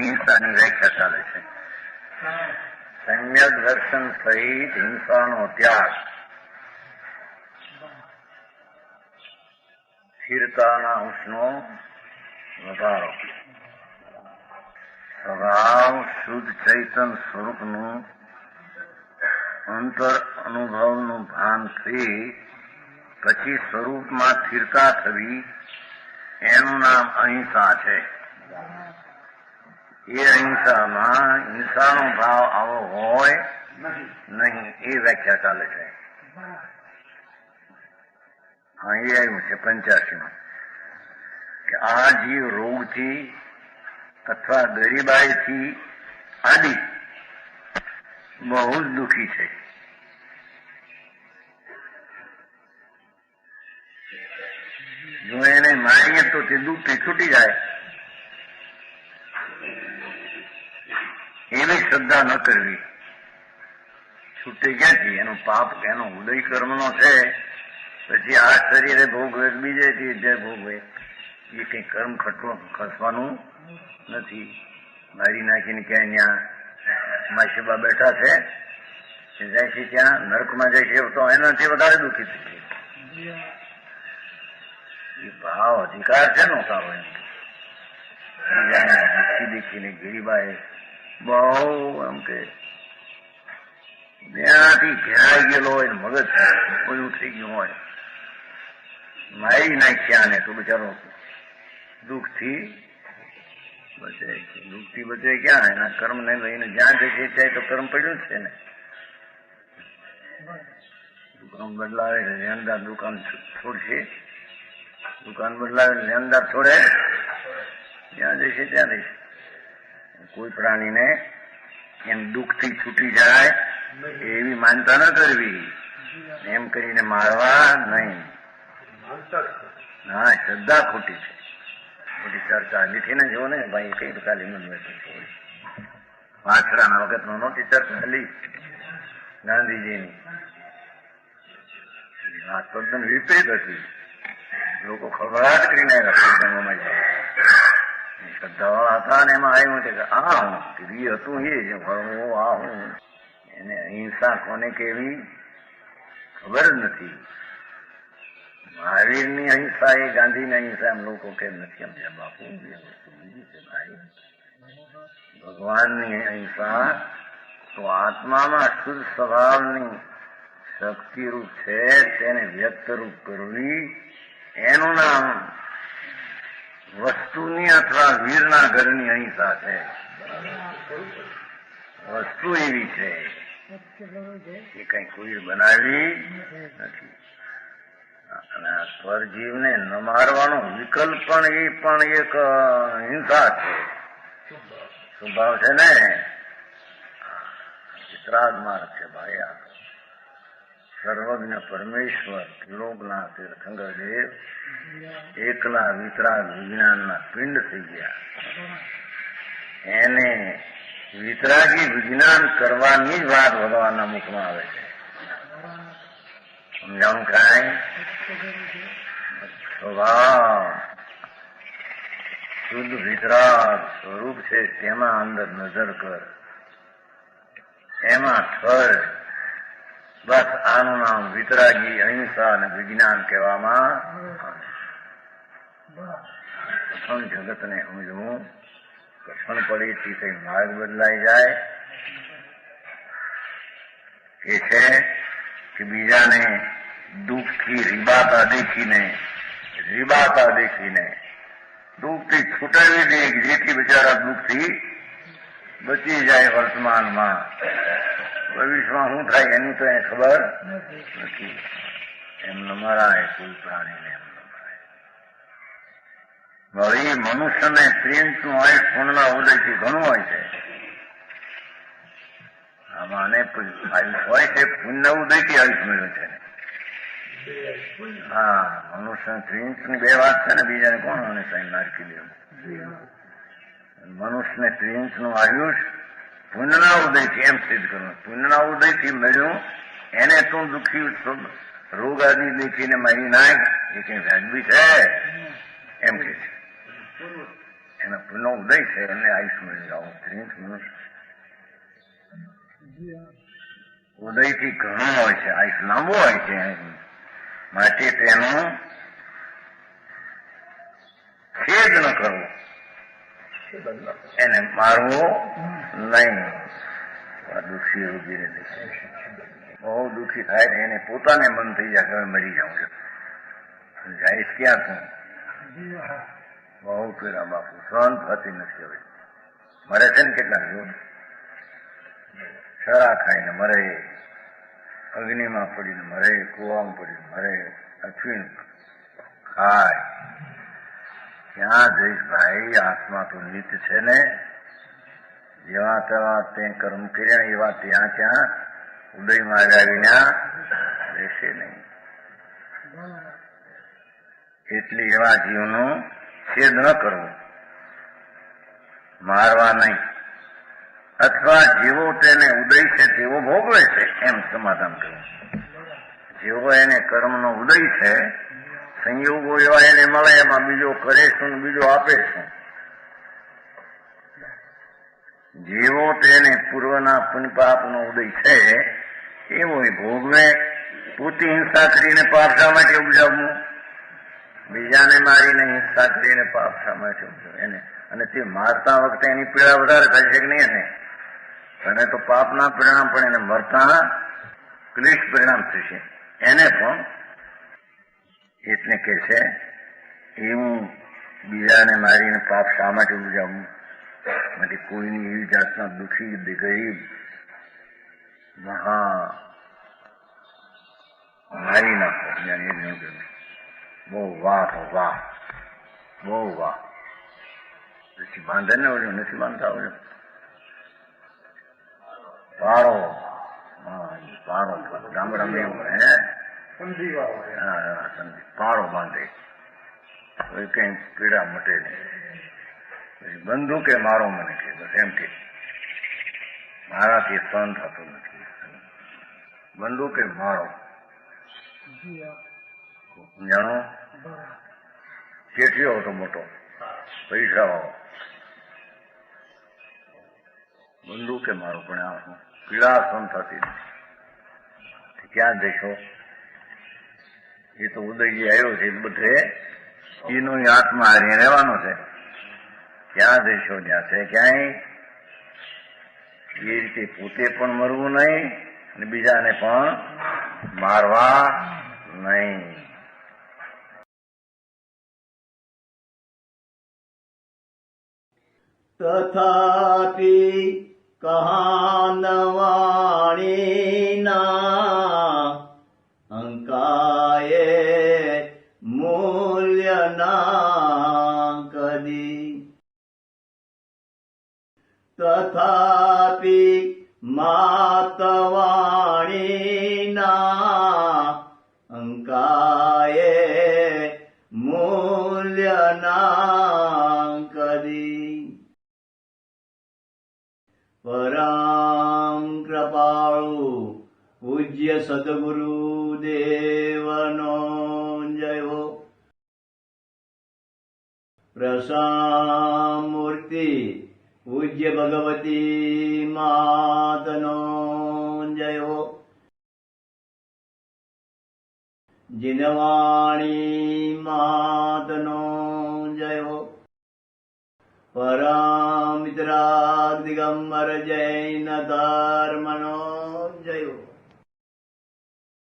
અહિંસાની વ્યાખ્યા ચાલે છે. સમ્યક દર્શન સહિત હિંસાનો ત્યાગ, સ્થિરતાના અંશનો વધારો, સ્વભાવ શુદ્ધ ચૈતન સ્વરૂપનું અંતર અનુભવનું ભાન થઈ પછી સ્વરૂપમાં સ્થિરતા થવી, એનું નામ અહિંસા છે. એ અહિંસામાં હિંસાનો ભાવ આવો હોય નહીં, એ વ્યાખ્યા ચાલે છે. હા, એ આવ્યું છે 85માં કે આ જીવ રોગથી અથવા ગરીબાઈથી આદિ બહુ જ દુઃખી છે. જો એને મારીએ તો તે દુઃખથી છૂટી જાય એવી શ્રદ્ધા ન કરવી. છૂટે ક્યાંથી? એનો પાપ એનો ઉદય કર્મનો છે. પછી આ શરીરે ભોગવે, બીજે જે ભોગવે, એ કઈ કર્મ ખસવાનું નથી. મારી નાખીને ક્યાંય ત્યાં માસીબા બેઠા છે, જાય છે ત્યાં નરકમાં જાય છે, તો એનાથી વધારે દુઃખી થઈ છે. એ ભાવ અધિકાર છે નો સારો એમ બીજાને દેખીને ગરીબાએ બહુ એમ કે ત્યાંથી ઘેરાઈ ગયેલો હોય, મગજ બધું થઈ ગયું હોય, મારી નાખ્યા ને તો બિચારો દુઃખથી બચે. દુઃખથી બચે ક્યાં? એના કર્મને લઈને જ્યાં જશે ત્યાં તો કર્મ પડ્યું જ છે ને. દુકાન બદલાવે લેણદાર દુકાન છોડશે, દુકાન બદલાવે લેણદાર છોડે, જ્યાં જશે ત્યાં જશે. કોઈ પ્રાણીને એમ દુઃખથી છૂટી જાય એવી માનતા ન કરવી, એમ કરીને મારવા નહીં. હા, શ્રદ્ધા ખોટી છે. મોટી ચર્ચા લીધી ને જો ને ભાઈ કઈ કાલી મન વાછડાના વખતનો નહોતી ચર્ચા ચાલી ગાંધીજીની. આ તદ્દન વિપરીત હતી. લોકો ખબરાટ કરીને આવ્યા શ્રદ્ધાવાળા હતા ને એમાં આવ્યું કે આ હું એ હતું એ જે ભણવું આ હું. એને અહિંસા કોને કેવી ખબર જ નથી. મહાવીરની અહિંસા એ ગાંધીની અહિંસા એમ લોકો કેમ નથી સમજ્યા? બાપુ એ વસ્તુ બીજી છે ભાઈ. ભગવાનની અહિંસા તો આત્મામાં શુદ્ધ સ્વભાવની શક્તિરૂપ છે, તેને વ્યક્તરૂપ કરવી, એનું નામ વસ્તુની અથવા વીરના ઘરની અહિંસા છે. વસ્તુ એવી છે એ કઈ કોઈ બનાવી નથી. અને આ સ્વરજીવને ન મારવાનો વિકલ્પ પણ એક હિંસા છે, સ્વભાવ છે ને. વિતરાગ માર્ગ છે ભાઈ. આ સર્વજ્ઞ પરમેશ્વર ત્રિલોકના તીર્થંકર દેવ એકલા વિતરાગ વિજ્ઞાનના પિંડ થઈ ગયા. એને વિતરાગી વિજ્ઞાન કરવાની જ વાત ભગવાનના મુખમાં આવે છે. સમજાવું કાંઈ? સ્વભાવ શુદ્ધ વિતરાગ સ્વરૂપ છે, તેમાં અંદર નજર કર, એમાં ઠર. બસ આનું નામ વિતરાગી અહિંસા અને વિજ્ઞાન કહેવામાં. કઠણ જગતને સમજવું, કઠણ પડેથી કઈ માર્ગ બદલાઈ જાય એ છે કે બીજાને દુઃખથી રીબાતા દેખીને દુઃખથી છૂટાવી દે, જેથી બિચારા દુઃખથી બચી જાય. વર્તમાનમાં ભવિષ્યમાં શું થાય એની તો ખબર નથી. એમ ન મરાય કોઈ પ્રાણીને, એમ ન મરાય. વળી મનુષ્યને ત્રિંશનું આયુષ પૂર્ણના ઉદયથી ઘણું હોય છે. આમાં આયુષ હોય છે, પુણ્ય ઉદયથી આયુષ મળ્યું છે. હા, મનુષ્ય ત્રિંશની બે વાત છે ને, બીજાને કોણ અને સાહેબ નારકી દેવું. મનુષ્યને ત્રિંશનું આયુષ પુણ્યના ઉદયથી એમ સિદ્ધ કરવું. પુણ્યના ઉદયથી મળ્યું એને તું દુઃખી રોગ આદિ દેખીને મારી નાખ, એ કઈ વ્યાજબી છે એમ કે છે. એના પુણ્યનો ઉદય છે, એને આયુષ મળી ત્રિંશ મનુષ્ય ઉદયથી ઘણું હોય છે, આયુષ લાંબુ હોય છે, માટે તેનું છેદ ન કરવો, એને મારવો નહીં. દુઃખી રોગીને બહુ દુઃખી થાય એને પોતાને મન થઈ જાય કે હવે મરી જાઉં છું, જઈશ ક્યાં તું? બહુ પેલા બાપુ સહન થતી નથી. હવે મરે છે ને કેટલા જોડ શરા ખાઈને મરે, અગ્નિમાં પડીને મરે, કુવામાં પડીને મરે, અફીણ ખાય. ક્યાં જઈશ ભાઈ? આત્મા તો નિત્ય છે ને. જેવા તેવા તે કર્મ કર્યા એવા ત્યાં ત્યાં ઉદયમાં આવ્યા વિના રહેશે નહીં. એટલે એવા જીવનો છેદ ન કરવો, મારવા નહીં, અથવા જેવો તેને ઉદય છે તેવો ભોગવે છે એમ સમાધાન કરવું. જેવો એને કર્મનો ઉદય છે, સંયોગો એવા એને મળે, એમાં બીજો કરે શું, બીજો આપે શું. જેવો તેને પૂર્વના પુણ્યપાપનો ઉદય છે એવો એ ભોગવે. પોતે હિંસા કરીને પાપ શા માટે ઉપજાવવું? બીજાને મારીને હિંસા કરીને પાપ શા માટે ઉપજાવવું એને? અને તે મારતા વખતે એની પીડા વધારે થાય છે કે નહીં? એને અને તો પાપના પરિણામ પણ એને મરતા ક્લેશ પરિણામ થશે એને પણ. એટલે કે છે એવું બીજાને મારીને પાપ શા માટે ઉપજાવવું? માટે કોઈની એવી જાતના દુઃખી ગરીબ મારી નાખો. બહુ વાહ વાહ, બહુ વાહ. પછી બાંધે ને ઓળ્યો નથી બાંધતા ઓળ્યો પાડો. હા પાડો ગામડામાં એવું હે પાડો બાંધે, કઈ પીડા મટે નહીં. બંદૂકે મારો મને કે બસ એમ કે મારાથી સહન થતું નથી, બંદૂકે મારો. જાણો કેટલો હતો મોટો પૈસા વાળો, બંદૂકે મારો, પણ આ પીડા સહન થતી નથી. ક્યાં જશો? એ તો ઉદય જે આવ્યો છે બધે એનો આત્મા હારી રહેવાનો છે. ક્યાં જશો? જ્યાં છે ક્યાંય એ રીતે પોતે પણ મરવું નહીં અને બીજાને પણ મારવા નહીં. તથાપિ કહાનવાણીના અંકાયે મૂલ્યના કદી. તથાપિ માતવાણીના અંકાયે મૂલ્યના કદી. પરમ કૃપાળુ પૂજ્ય સદગુરુ દેવનો જયો. પ્રસામૂર્તિ પૂજ્ય ભગવતી માતનો જયો. જીનવાણી માતનો જયો. પરમિત્રા દિગંબર જૈન ધર્મનો જયો.